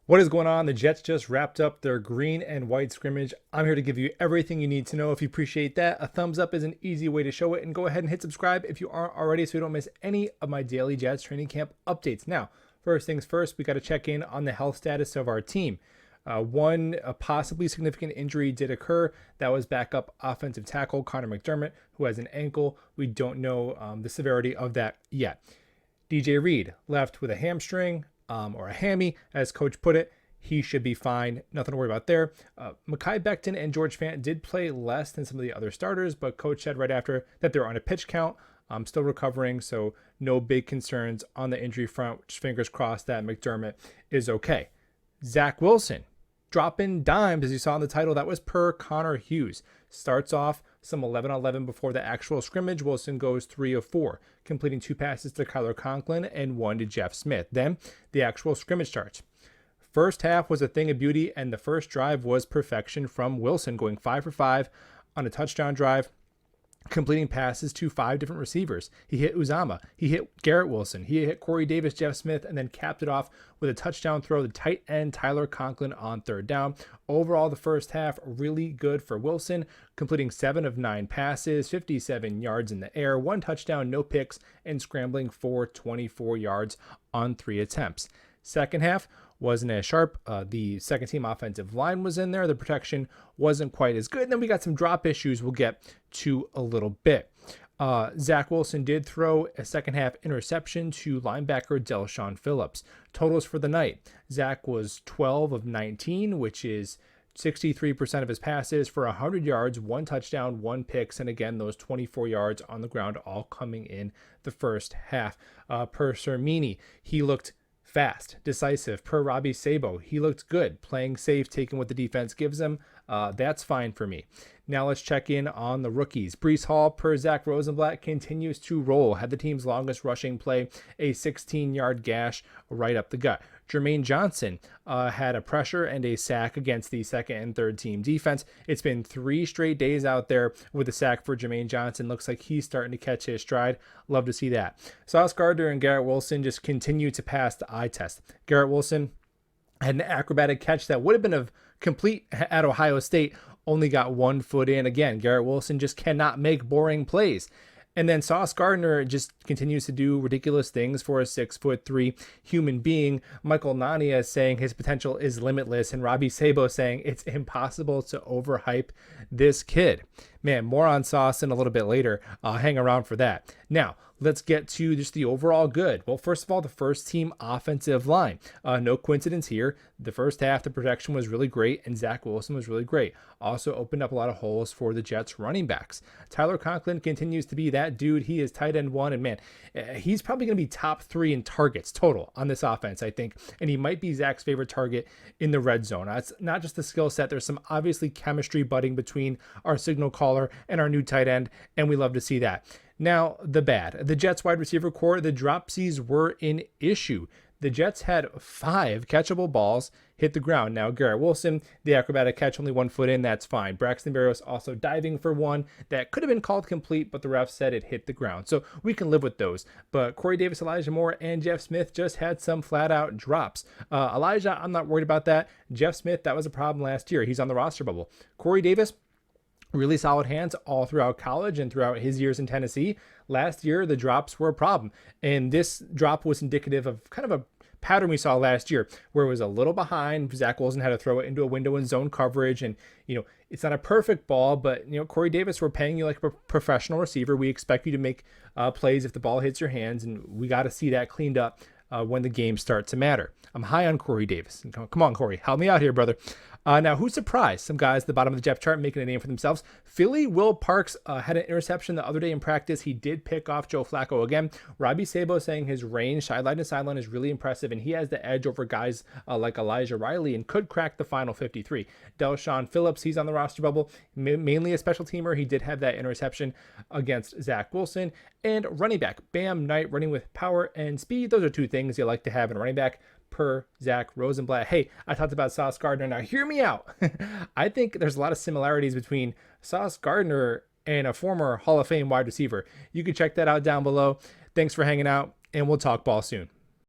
What is going on? The Jets just wrapped up their green and white scrimmage. I'm here to give you everything you need to know. If you appreciate that, a thumbs up is an easy way to show it. And go ahead and hit subscribe if you aren't already so you don't miss any of my daily Jets training camp updates. Now, first things first, we got to check in on the health status of our team. One possibly significant injury did occur. That was backup offensive tackle Connor McDermott, who has an ankle. We don't know the severity of that yet. DJ Reed left with a hamstring. Or a hammy, as coach put it. He should be fine. Nothing to worry about there. Mekhi Becton and George Fant did play less than some of the other starters, but coach said right after that they're on a pitch count. Still recovering, so no big concerns on the injury front. Just fingers crossed that McDermott is okay. Zach Wilson, dropping dimes, as you saw in the title. That was per Connor Hughes. Starts off some 11-11 before the actual scrimmage. Wilson goes 3 of 4, completing 2 passes to Conklin and 1 to Jeff Smith. Then the actual scrimmage starts. First half was a thing of beauty, and the first drive was perfection from Wilson, going 5 for 5 on a touchdown drive, completing passes to 5 different receivers. He hit Uzama, he hit Garrett Wilson, he hit Corey Davis, Jeff Smith, and then capped it off with a touchdown throw to tight end Tyler Conklin on third down. Overall, the first half really good for Wilson, completing 7 of 9 passes, 57 yards in the air, 1 touchdown, no picks, and scrambling for 24 yards on 3 attempts. Second half wasn't as sharp. The second team offensive line was in there. The protection wasn't quite as good. And then we got some drop issues we'll get to a little bit. Zach Wilson did throw a second half interception to linebacker Del'Shawn Phillips. Totals for the night. Zach was 12 of 19, which is 63% of his passes for 100 yards, 1 touchdown, 1 picks, and again, those 24 yards on the ground all coming in the first half. Per Sermini, he looked fast, decisive. Per Robbie Sabo, he looked good, playing safe, taking what the defense gives him. That's fine for me. Now let's check in on the rookies. Breece Hall, per Zach Rosenblatt, continues to roll. Had the team's longest rushing play, a 16-yard gash right up the gut. Jermaine Johnson had a pressure and a sack against the second and third team defense. It's been 3 straight days out there with a sack for Jermaine Johnson. Looks like he's starting to catch his stride. Love to see that. Sauce Gardner and Garrett Wilson just continue to pass the eye test. Garrett Wilson had an acrobatic catch that would have been a complete at Ohio State, only got 1 foot in. Again, Garrett Wilson just cannot make boring plays. And then Sauce Gardner just continues to do ridiculous things for a 6'3" human being. Michael Nania is saying his potential is limitless, and Robbie Sabo saying it's impossible to overhype this kid. Man, more on Sauce in a little bit later. Hang around for that. Now, let's get to just the overall good. Well, first of all, the first team offensive line. No coincidence here. The first half, the protection was really great, and Zach Wilson was really great. Also opened up a lot of holes for the Jets running backs. Tyler Conklin continues to be that dude. He is tight end 1, and man, he's probably going to be top 3 in targets total on this offense, I think. And he might be Zach's favorite target in the red zone. It's not just the skill set. There's some obviously chemistry budding between our signal caller and our new tight end, and we love to see that. Now, the bad. The Jets wide receiver core, the dropsies were an issue. The Jets had 5 catchable balls hit the ground. Now, Garrett Wilson, the acrobatic catch, only 1 foot in, that's fine. Braxton Berrios also diving for 1 that could have been called complete, but the ref said it hit the ground. So we can live with those. But Corey Davis, Elijah Moore, and Jeff Smith just had some flat-out drops. Elijah, I'm not worried about that. Jeff Smith, that was a problem last year. He's on the roster bubble. Corey Davis, really solid hands all throughout college and throughout his years in Tennessee. Last year, the drops were a problem. And this drop was indicative of kind of a pattern we saw last year where it was a little behind. Zach Wilson had to throw it into a window in zone coverage. And, it's not a perfect ball, but, Corey Davis, we're paying you like a professional receiver. We expect you to make plays if the ball hits your hands. And we got to see that cleaned up when the games start to matter. I'm high on Corey Davis. Come on, Corey, help me out here, brother. Now, who's surprised? Some guys at the bottom of the depth chart making a name for themselves. Philly Will Parks had an interception the other day in practice. He did pick off Joe Flacco again. Robbie Sabo saying his range, sideline to sideline, is really impressive, and he has the edge over guys like Elijah Riley and could crack the final 53. Del'Shawn Phillips, he's on the roster bubble, mainly a special teamer. He did have that interception against Zach Wilson. And running back, Bam Knight, running with power and speed. Those are 2 things you like to have in a running back. Per Zach Rosenblatt. Hey, I talked about Sauce Gardner. Now hear me out. I think there's a lot of similarities between Sauce Gardner and a former Hall of Fame wide receiver. You can check that out down below. Thanks for hanging out, and we'll talk ball soon.